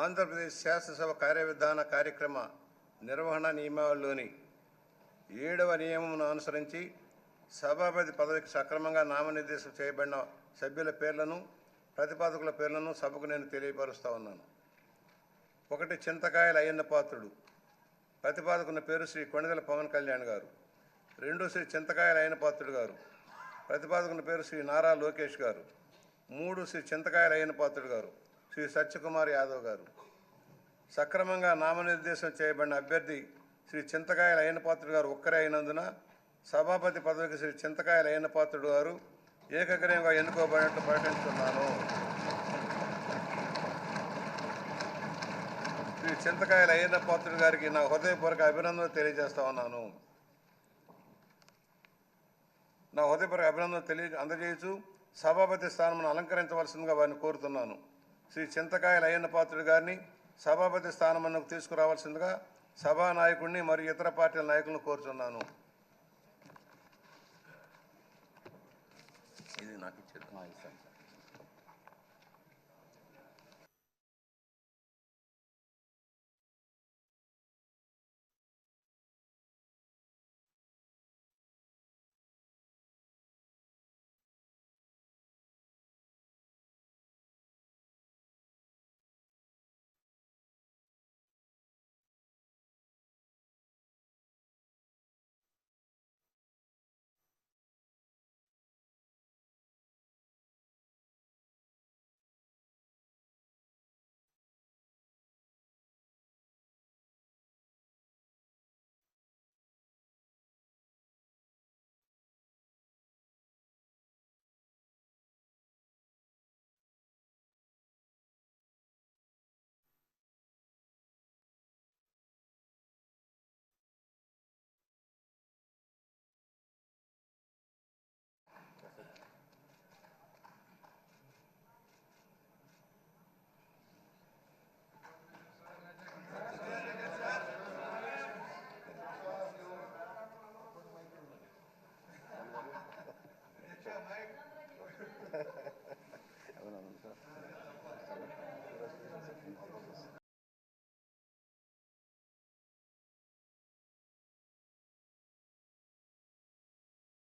ఆంధ్రప్రదేశ్ శాసనసభ కార్యవిధాన కార్యక్రమ నిర్వహణ నియమావళిలోని 7వ నియమమును అనుసరించి సభాపతి పదవికి సక్రమంగా నామనిర్దేశం చేయబడిన సభ్యుల పేర్లను ప్రతిపాదకుల పేర్లను సభకు నేను తెలియపరుస్తా ఉన్నాను. 1 చింతకాయల అయ్యన్న పాత్రుడు. ప్రతిపాదకుని పేరు శ్రీ కొణిదెల పవన్ కళ్యాణ్ గారు. 2 శ్రీ చింతకాయల అయ్యన్న పాత్రుడు గారు. ప్రతిపాదకుని పేరు శ్రీ నారా లోకేష్ గారు. 3 శ్రీ చింతకాయల అయ్యన్న పాత్రుడు గారు శ్రీ సత్యకుమార్ యాదవ్ గారు. సక్రమంగా నామనిర్దేశం చేయబడిన అభ్యర్థి శ్రీ చింతకాయల అయ్యన్న పాత్రుడు గారు ఒక్కరే అయినందున సభాపతి పదవికి శ్రీ చింతకాయల అయ్యన్న పాత్రుడు గారు ఏకగ్రీవంగా ఎన్నుకోబడినట్లు ప్రకటిస్తున్నాను. శ్రీ చింతకాయల అయ్యన్న పాత్రుడు గారికి నా హృదయపూర్వక అభినందనలు తెలియజేస్తా ఉన్నాను. నా హృదయపూర్వక అభినందనలు అందజేయచ్చు సభాపతి స్థానం అలంకరించవలసిందిగా వారిని కోరుతున్నాను. శ్రీ చింతకాయల అయ్యన్న పాత్రుడు గారిని సభాపతి స్థానమునకు తీసుకురావాల్సిందిగా సభా నాయకుడిని మరియు ఇతర పార్టీల నాయకులను కోరుతున్నాను. ఇది నాకు ఇచ్చేది.